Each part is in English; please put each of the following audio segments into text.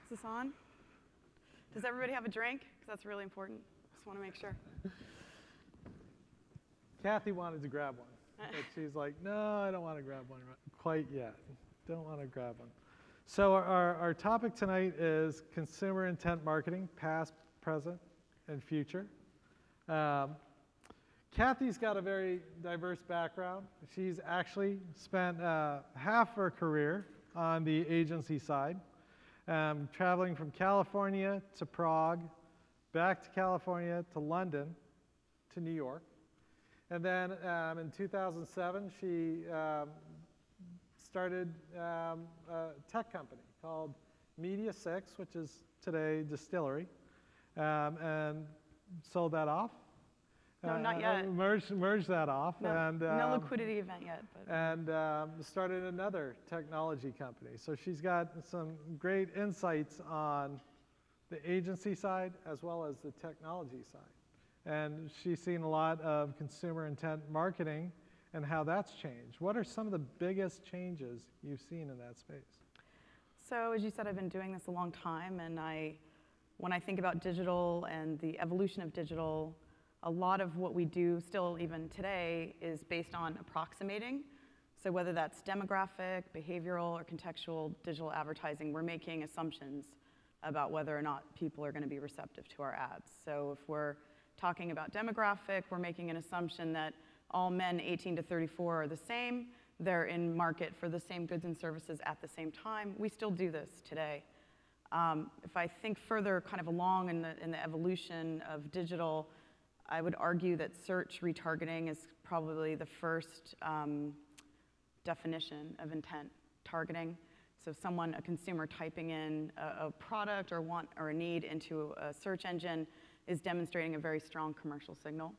Is this on? Does everybody have a drink? Because that's really important. Just want to make sure. Kathy wanted to grab one, but she's like, no, I don't want to grab one quite yet. Don't want to grab one. So our topic tonight is consumer intent marketing, past, present, and future. Kathy's got a very diverse background. She's actually spent half her career on the agency side, traveling from California to Prague, back to California to London to New York. And then in 2007, she started a tech company called Media 6, which is today Distillery, and sold that off. No, not yet. Merged that off. No, and, no liquidity event yet. But. And started another technology company. So she's got some great insights on the agency side as well as the technology side. And she's seen a lot of consumer intent marketing and how that's changed. What are some of the biggest changes you've seen in that space? So as you said, I've been doing this a long time, and when I think about digital and the evolution of digital, a lot of what we do still even today is based on approximating. So whether that's demographic, behavioral, or contextual digital advertising, we're making assumptions about whether or not people are going to be receptive to our ads. So if we're talking about demographic, we're making an assumption that all men 18 to 34 are the same. They're in market for the same goods and services at the same time. We still do this today. If I think further kind of along in the evolution of digital, I would argue that search retargeting is probably the first definition of intent targeting. So someone, a consumer typing in a product or want or a need into a search engine is demonstrating a very strong commercial signal.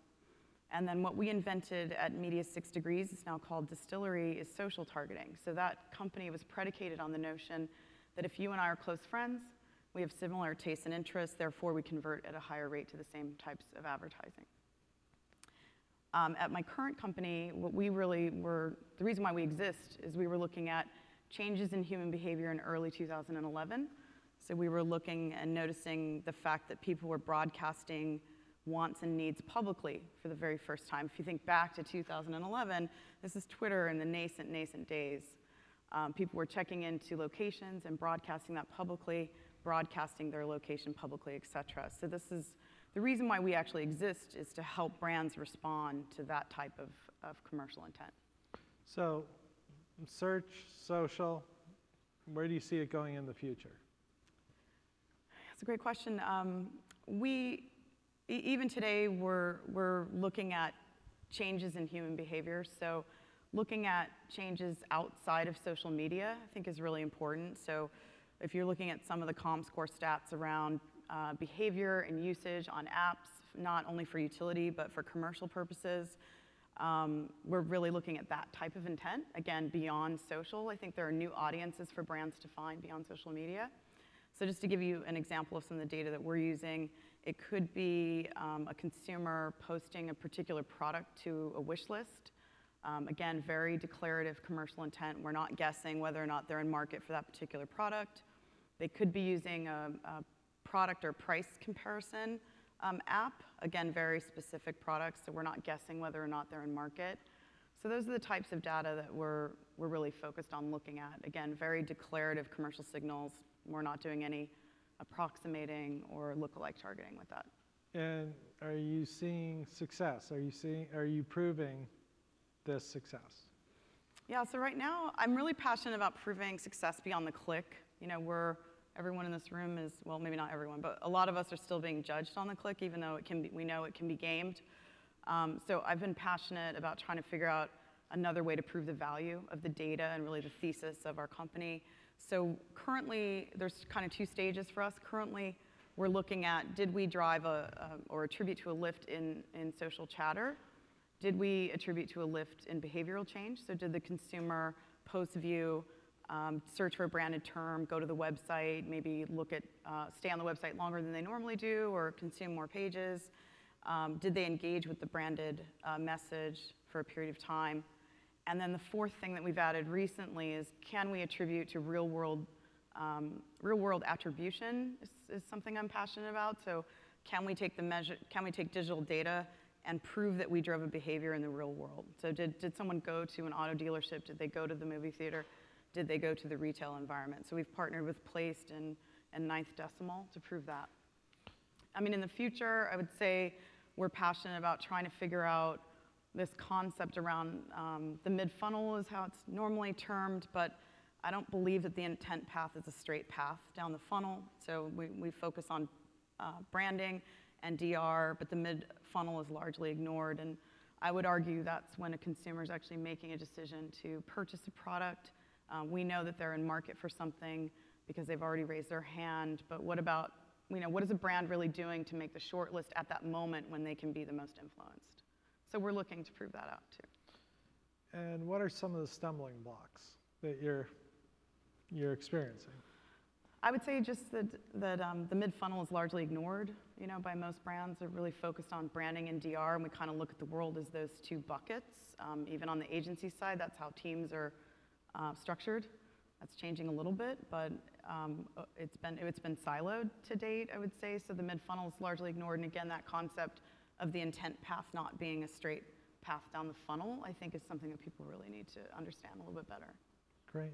And then what we invented at Media 6 Degrees, it's now called Distillery, is social targeting. So that company was predicated on the notion that if you and I are close friends, we have similar tastes and interests, therefore we convert at a higher rate to the same types of advertising. At my current company, what we really were, the reason why we exist is we were looking at changes in human behavior in early 2011. So we were looking and noticing the fact that people were broadcasting wants and needs publicly for the very first time. If you think back to 2011, this is Twitter in the nascent days. People were checking into locations and broadcasting that publicly, broadcasting their location publicly, et cetera. So this is the reason why we actually exist, is to help brands respond to that type of commercial intent. So search, social, where do you see it going in the future? That's a great question. Even today, we're looking at changes in human behavior. So looking at changes outside of social media, I think, is really important. So if you're looking at some of the ComScore stats around behavior and usage on apps, not only for utility, but for commercial purposes, we're really looking at that type of intent, again, beyond social. I think there are new audiences for brands to find beyond social media. So just to give you an example of some of the data that we're using, it could be a consumer posting a particular product to a wish list. Again, very declarative commercial intent. We're not guessing whether or not they're in market for that particular product. They could be using a product or price comparison app. Again, very specific products, so we're not guessing whether or not they're in market. So those are the types of data that we're really focused on looking at. Again, very declarative commercial signals. We're not doing any approximating or lookalike targeting with that. And are you seeing success? Are you proving this success? Yeah, so right now, I'm really passionate about proving success beyond the click. You know, everyone in this room is, well, maybe not everyone, but a lot of us are still being judged on the click, even though we know it can be gamed. So I've been passionate about trying to figure out another way to prove the value of the data and really the thesis of our company. So currently, there's kind of two stages for us. Currently, we're looking at, did we drive or attribute to a lift in social chatter? Did we attribute to a lift in behavioral change? So did the consumer post-view, search for a branded term, go to the website, maybe stay on the website longer than they normally do, or consume more pages? Did they engage with the branded message for a period of time? And then the fourth thing that we've added recently is, can we attribute to real-world Real-world attribution is something I'm passionate about. So can we take digital data and prove that we drove a behavior in the real world? So did someone go to an auto dealership? Did they go to the movie theater? Did they go to the retail environment? So we've partnered with Placed and Ninth Decimal to prove that. I mean, in the future, I would say we're passionate about trying to figure out this concept around the mid-funnel is how it's normally termed, but I don't believe that the intent path is a straight path down the funnel. So we focus on branding and DR, but the mid-funnel is largely ignored. And I would argue that's when a consumer is actually making a decision to purchase a product. We know that they're in market for something because they've already raised their hand, but what about, what is a brand really doing to make the short list at that moment when they can be the most influenced? So we're looking to prove that out too. And what are some of the stumbling blocks that you're experiencing? I would say just that the mid-funnel is largely ignored, by most brands. They're really focused on branding and DR, and we kind of look at the world as those two buckets. Even on the agency side, that's how teams are structured. That's changing a little bit, but it's been siloed to date, I would say. So the mid-funnel is largely ignored, and again, that concept of the intent path not being a straight path down the funnel, I think is something that people really need to understand a little bit better. Great.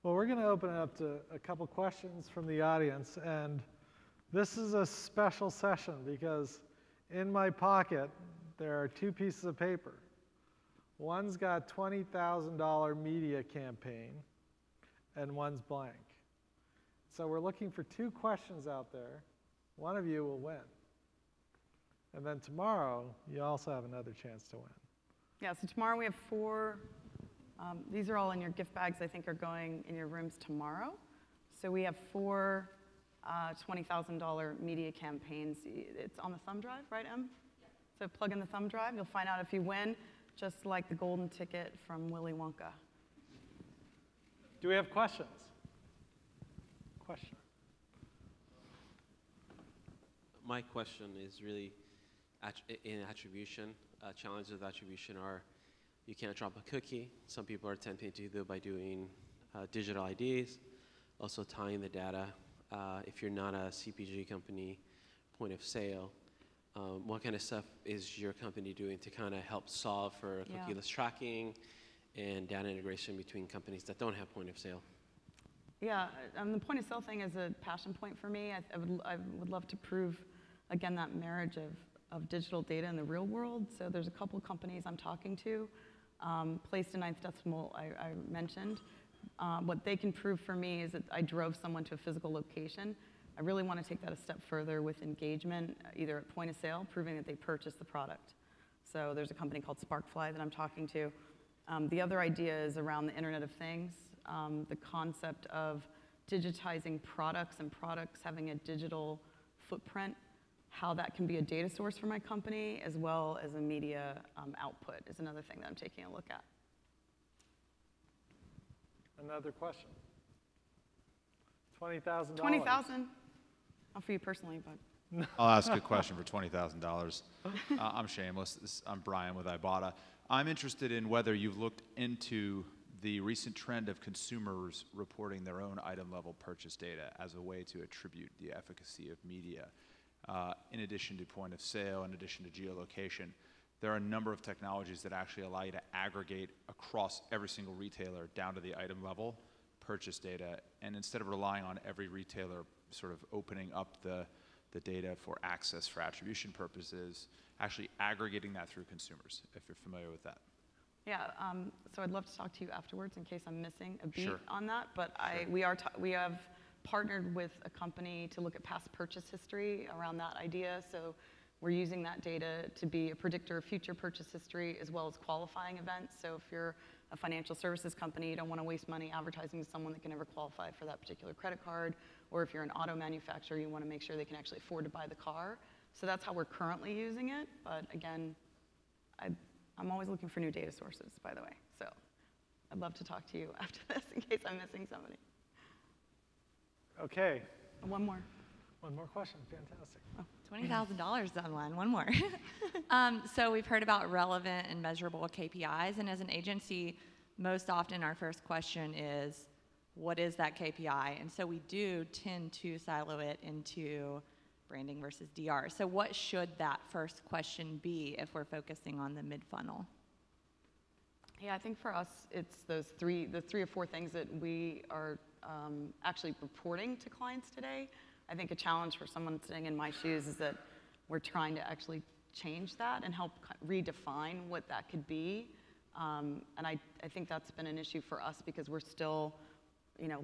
Well, we're going to open it up to a couple questions from the audience, and this is a special session because in my pocket there are two pieces of paper. One's got $20,000 media campaign, and one's blank. So we're looking for two questions out there. One of you will win. And then tomorrow, you also have another chance to win. Yeah, so tomorrow we have 4. These are all in your gift bags, I think are going in your rooms tomorrow. So we have 4 $20,000 media campaigns. It's on the thumb drive, right, Em? So plug in the thumb drive. You'll find out if you win, just like the golden ticket from Willy Wonka. Do we have questions? Question. My question is really in attribution. Challenges with attribution are you can't drop a cookie. Some people are attempting to do by doing digital IDs, also tying the data. If you're not a CPG company, point of sale, what kind of stuff is your company doing to kind of help solve for cookieless tracking and data integration between companies that don't have point of sale? Yeah, the point of sale thing is a passion point for me. I would love to prove, again, that marriage of digital data in the real world. So there's a couple of companies I'm talking to. Placed in Ninth Decimal, I mentioned. What they can prove for me is that I drove someone to a physical location. I really want to take that a step further with engagement, either at point of sale, proving that they purchased the product. So there's a company called Sparkfly that I'm talking to. The other idea is around the Internet of Things, the concept of digitizing products and products having a digital footprint, how that can be a data source for my company, as well as a media output is another thing that I'm taking a look at. Another question. $20,000. $20,000. Not for you personally, but. I'll ask a question for $20,000. I'm shameless. I'm Brian with Ibotta. I'm interested in whether you've looked into the recent trend of consumers reporting their own item-level purchase data as a way to attribute the efficacy of media. In addition to point of sale, in addition to geolocation, there are a number of technologies that actually allow you to aggregate across every single retailer down to the item level purchase data. And instead of relying on every retailer sort of opening up the data for access for attribution purposes, actually aggregating that through consumers, if you're familiar with that. Yeah, so I'd love to talk to you afterwards in case I'm missing a beat Sure. on that. But Sure. we have partnered with a company to look at past purchase history around that idea. So we're using that data to be a predictor of future purchase history as well as qualifying events. So if you're a financial services company, you don't want to waste money advertising to someone that can never qualify for that particular credit card. Or if you're an auto manufacturer, you want to make sure they can actually afford to buy the car. So that's how we're currently using it. But again, I'm always looking for new data sources, by the way. So I'd love to talk to you after this in case I'm missing somebody. Okay. One more. One more question. Fantastic. Oh. $20,000 on one more. So we've heard about relevant and measurable KPIs, and as an agency, most often our first question is, what is that KPI? And so we do tend to silo it into branding versus DR. So what should that first question be if we're focusing on the mid-funnel? Yeah, I think for us, it's the three or four things that we are actually reporting to clients today. I think a challenge for someone sitting in my shoes is that we're trying to actually change that and help redefine what that could be. And I think that's been an issue for us because we're still,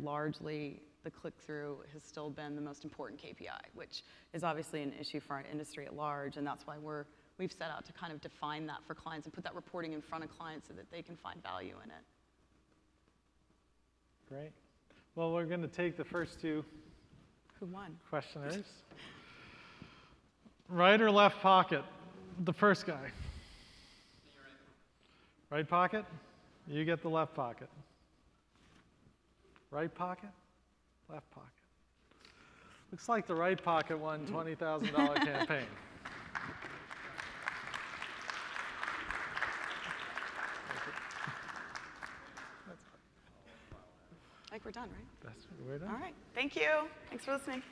largely the click-through has still been the most important KPI, which is obviously an issue for our industry at large, and that's why we've set out to kind of define that for clients and put that reporting in front of clients so that they can find value in it. Great. Well, we're going to take the first two Who won? questioners. Right or left pocket? The first guy. Right pocket? You get the left pocket. Right pocket? Left pocket. Looks like the right pocket won $20,000 campaign. I think we're done, right? We're done. All right. Thank you. Thanks for listening.